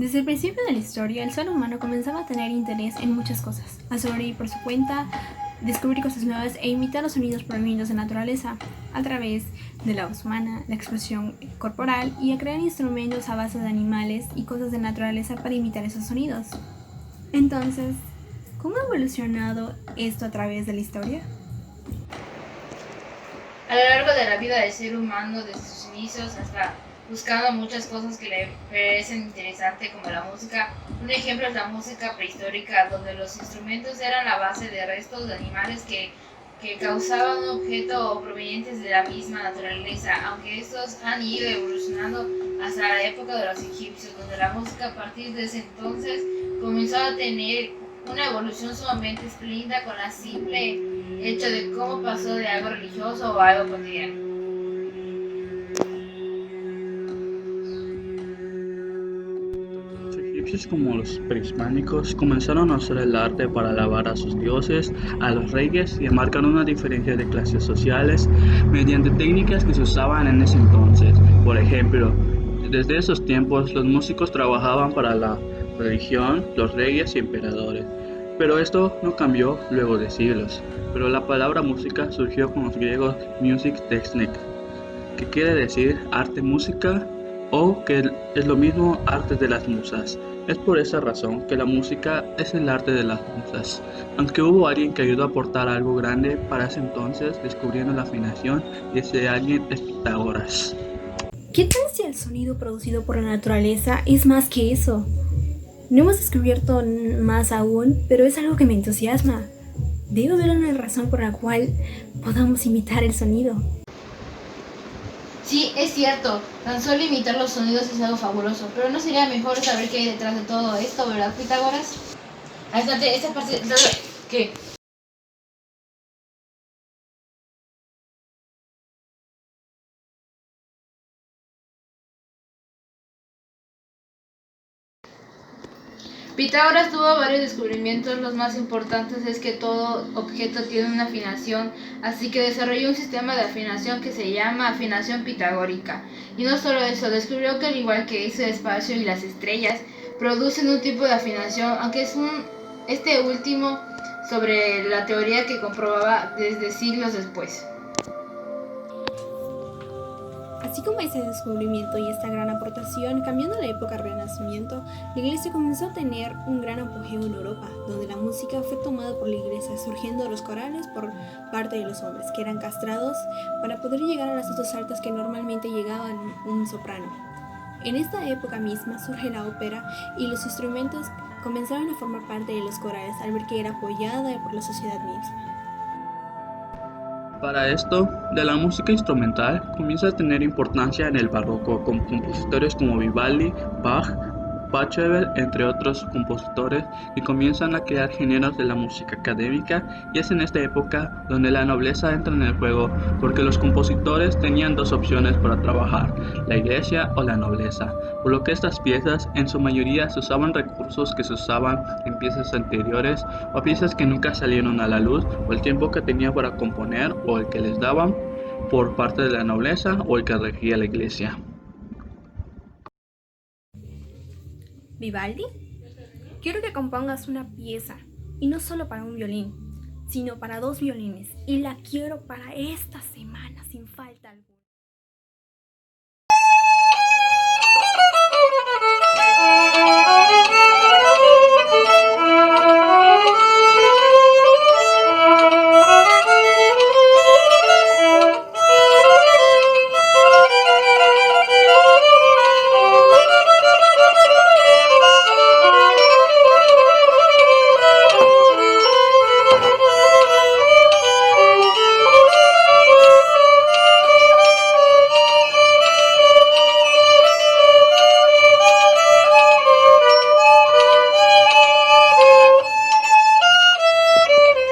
Desde el principio de la historia, el ser humano comenzaba a tener interés en muchas cosas, a sobrevivir por su cuenta, descubrir cosas nuevas e imitar los sonidos provenientes de la naturaleza a través de la voz humana, la expresión corporal y a crear instrumentos a base de animales y cosas de naturaleza para imitar esos sonidos. Entonces, ¿cómo ha evolucionado esto a través de la historia? A lo largo de la vida del ser humano, desde sus inicios hasta buscando muchas cosas que le parecen interesantes como la música. Un ejemplo es la música prehistórica, donde los instrumentos eran la base de restos de animales que causaban un objeto o provenientes de la misma naturaleza, aunque estos han ido evolucionando hasta la época de los egipcios, donde la música a partir de ese entonces comenzó a tener una evolución sumamente espléndida con la simple hecho de cómo pasó de algo religioso o algo cotidiano. Los egipcios como los prehispánicos comenzaron a usar el arte para alabar a sus dioses, a los reyes y a marcar una diferencia de clases sociales mediante técnicas que se usaban en ese entonces. Por ejemplo, desde esos tiempos los músicos trabajaban para la religión, los reyes y emperadores. Pero esto no cambió luego de siglos. Pero la palabra música surgió con los griegos music technique, que quiere decir arte música o que es lo mismo arte de las musas. Es por esa razón que la música es el arte de las musas, aunque hubo alguien que ayudó a aportar algo grande para ese entonces descubriendo la afinación y ese alguien es Pitágoras. ¿Qué tal si el sonido producido por la naturaleza es más que eso? No hemos descubierto más aún, pero es algo que me entusiasma. Debe haber una razón por la cual podamos imitar el sonido. Sí, es cierto, tan solo imitar los sonidos es algo fabuloso, pero ¿no sería mejor saber qué hay detrás de todo esto, verdad, Pitágoras? Esta parte... ¿Qué? Pitágoras tuvo varios descubrimientos, los más importantes es que todo objeto tiene una afinación, así que desarrolló un sistema de afinación que se llama afinación pitagórica. Y no solo eso, descubrió que al igual que ese espacio y las estrellas, producen un tipo de afinación, aunque este último sobre la teoría que comprobaba desde siglos después. Así como ese descubrimiento y esta gran aportación, cambiando la época del Renacimiento, la iglesia comenzó a tener un gran apogeo en Europa, donde la música fue tomada por la iglesia, surgiendo los corales por parte de los hombres, que eran castrados para poder llegar a las notas altas que normalmente llegaban un soprano. En esta época misma surge la ópera y los instrumentos comenzaron a formar parte de los corales al ver que era apoyada por la sociedad misma. Para esto, de la música instrumental comienza a tener importancia en el barroco con compositores como Vivaldi, Bach, Pachelbel, entre otros compositores que comienzan a crear géneros de la música académica y es en esta época donde la nobleza entra en el juego porque los compositores tenían dos opciones para trabajar, la iglesia o la nobleza, por lo que estas piezas en su mayoría se usaban recursos que se usaban en piezas anteriores o piezas que nunca salieron a la luz o el tiempo que tenía para componer o el que les daban por parte de la nobleza o el que regía la iglesia. ¿Vivaldi? Quiero que compongas una pieza, y no solo para un violín, sino para dos violines, y la quiero para esta semana sin falta alguna.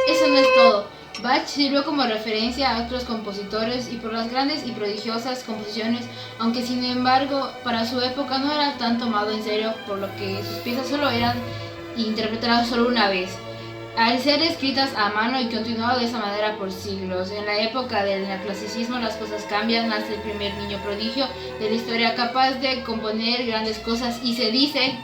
Eso no es todo. Bach sirvió como referencia a otros compositores y por las grandes y prodigiosas composiciones, aunque sin embargo para su época no era tan tomado en serio, por lo que sus piezas solo eran interpretadas solo una vez, al ser escritas a mano y continuado de esa manera por siglos. En la época del neoclasicismo las cosas cambian, nace el primer niño prodigio de la historia capaz de componer grandes cosas y se dice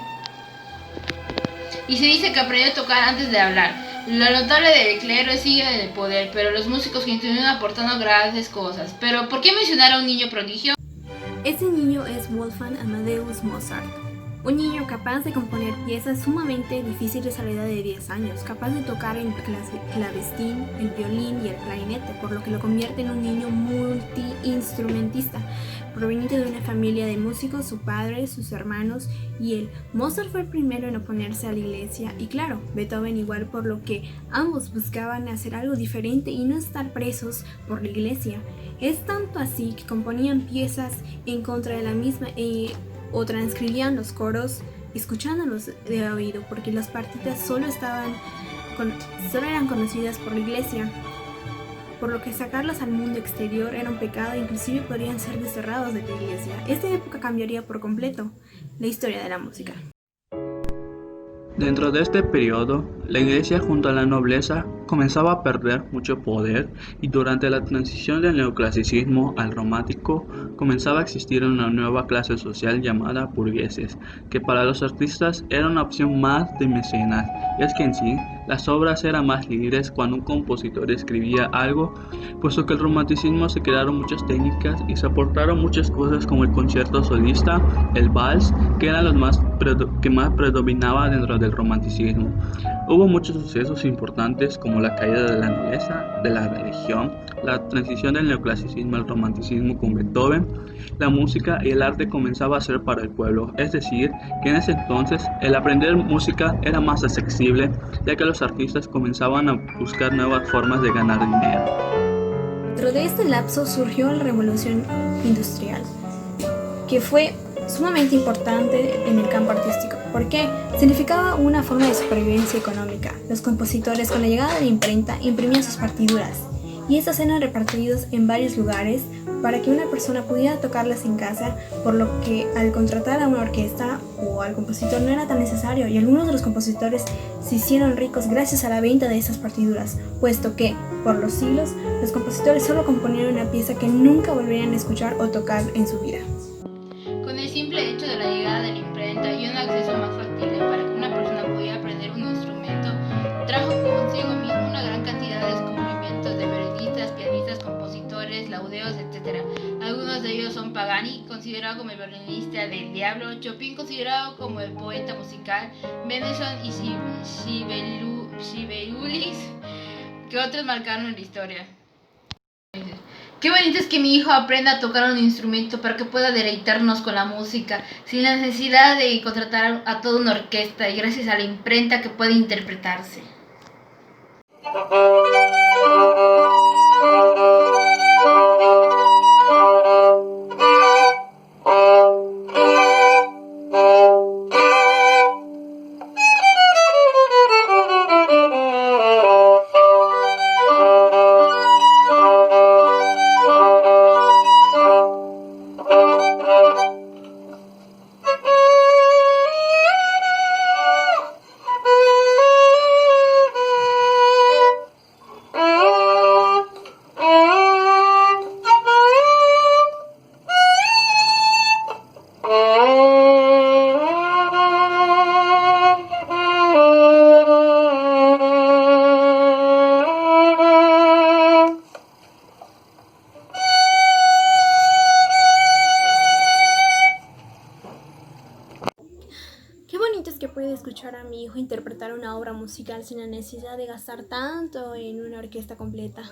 y se dice que aprendió a tocar antes de hablar. Lo notable del clero sigue en el poder, pero los músicos continúan aportando grandes cosas. Pero ¿por qué mencionar a un niño prodigio? Ese niño es Wolfgang Amadeus Mozart, un niño capaz de componer piezas sumamente difíciles a la edad de 10 años, capaz de tocar el clavecín, el violín y el clarinete, por lo que lo convierte en un niño multiinstrumentista. Proveniente de una familia de músicos, su padre, sus hermanos y él. Mozart fue el primero en oponerse a la iglesia y claro, Beethoven igual, por lo que ambos buscaban hacer algo diferente y no estar presos por la iglesia. Es tanto así que componían piezas en contra de la misma o transcribían los coros escuchándolos de oído, porque las partitas solo eran conocidas por la iglesia, por lo que sacarlas al mundo exterior era un pecado e inclusive podrían ser desterrados de la iglesia. Esta época cambiaría por completo la historia de la música. Dentro de este periodo, la iglesia junto a la nobleza comenzaba a perder mucho poder y durante la transición del neoclasicismo al romántico comenzaba a existir una nueva clase social llamada burgueses, que para los artistas era una opción más de mecenas, y es que en sí las obras eran más libres cuando un compositor escribía algo, puesto que el romanticismo se crearon muchas técnicas y se aportaron muchas cosas como el concierto solista, el vals, que eran los que más predominaba dentro del romanticismo. Hubo muchos sucesos importantes como la caída de la nobleza, de la religión, la transición del neoclasicismo al romanticismo con Beethoven. La música y el arte comenzaba a ser para el pueblo, es decir, que en ese entonces el aprender música era más accesible, ya que los artistas comenzaban a buscar nuevas formas de ganar dinero. Dentro de este lapso surgió la revolución industrial, que fue sumamente importante en el campo artístico, porque significaba una forma de supervivencia económica. Los compositores, con la llegada de la imprenta, imprimían sus partituras y estas eran repartidas en varios lugares para que una persona pudiera tocarlas en casa, por lo que al contratar a una orquesta o al compositor no era tan necesario, y algunos de los compositores se hicieron ricos gracias a la venta de esas partituras, puesto que, por los siglos, los compositores solo componían una pieza que nunca volverían a escuchar o tocar en su vida. Con el simple hecho de la llegada de la imprenta y un acceso más factible para que una persona pudiera aprender un instrumento, trajo consigo mismo una gran cantidad de descubrimientos de violinistas, pianistas, compositores, laudeos, etc. Algunos de ellos son Pagani, considerado como el violinista del diablo, Chopin, considerado como el poeta musical, Mendelssohn y Sibelius, que otros marcaron la historia. Qué bonito es que mi hijo aprenda a tocar un instrumento para que pueda deleitarnos con la música, sin la necesidad de contratar a toda una orquesta y gracias a la imprenta que puede interpretarse. Qué bonito es que pueda escuchar a mi hijo interpretar una obra musical sin la necesidad de gastar tanto en una orquesta completa.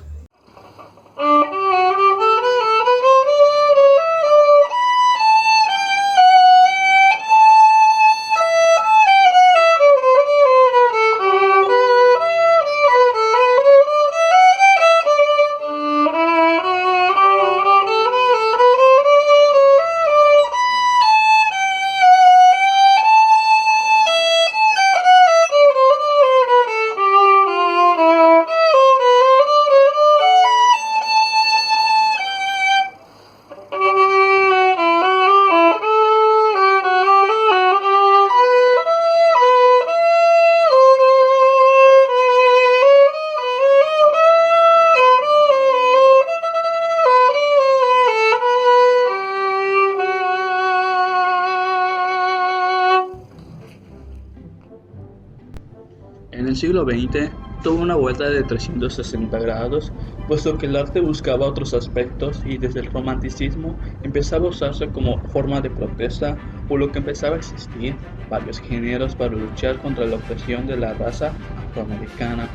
siglo XX tuvo una vuelta de 360 grados, puesto que el arte buscaba otros aspectos y desde el romanticismo empezaba a usarse como forma de protesta, por lo que empezaba a existir varios géneros para luchar contra la opresión de la raza afroamericana.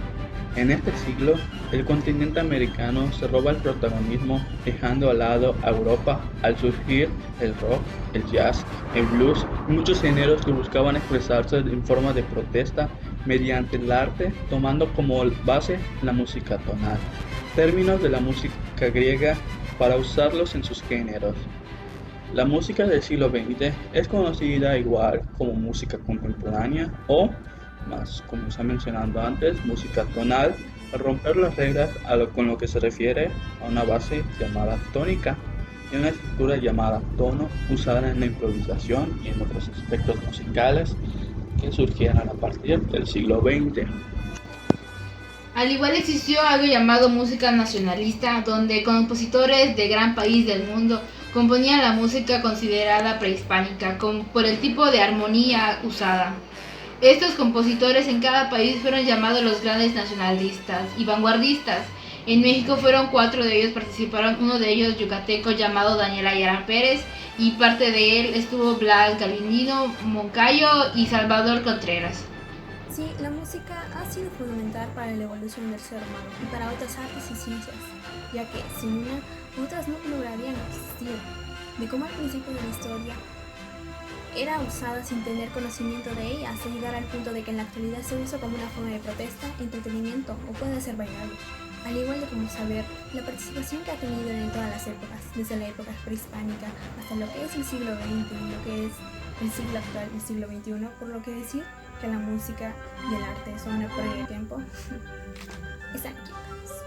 En este siglo, el continente americano se roba el protagonismo, dejando al lado a Europa al surgir el rock, el jazz, el blues y muchos géneros que buscaban expresarse en forma de protesta mediante el arte, tomando como base la música tonal, términos de la música griega para usarlos en sus géneros. La música del siglo XX es conocida igual como música contemporánea o, más como se ha mencionado antes, música tonal, al romper las reglas con lo que se refiere a una base llamada tónica y una estructura llamada tono usada en la improvisación y en otros aspectos musicales que surgieron a partir del siglo XX. Al igual existió algo llamado música nacionalista, donde compositores de gran país del mundo componían la música considerada prehispánica por el tipo de armonía usada. Estos compositores en cada país fueron llamados los grandes nacionalistas y vanguardistas. En México fueron 4 de ellos, participaron uno de ellos yucateco llamado Daniel Ayala Pérez, y parte de él estuvo Blas Galindo, Moncayo y Salvador Contreras. Sí, la música ha sido fundamental para la evolución del ser humano y para otras artes y ciencias, ya que sin una, otras no lograrían existir. De cómo al principio de la historia era usada sin tener conocimiento de ella, hasta llegar al punto de que en la actualidad se usa como una forma de protesta, entretenimiento o puede ser bailable. Al igual de como saber la participación que ha tenido en todas las épocas, desde la época prehispánica hasta lo que es el siglo XX y lo que es el siglo actual, el siglo XXI, por lo que decir que la música y el arte son una pérdida de tiempo, están equivocados.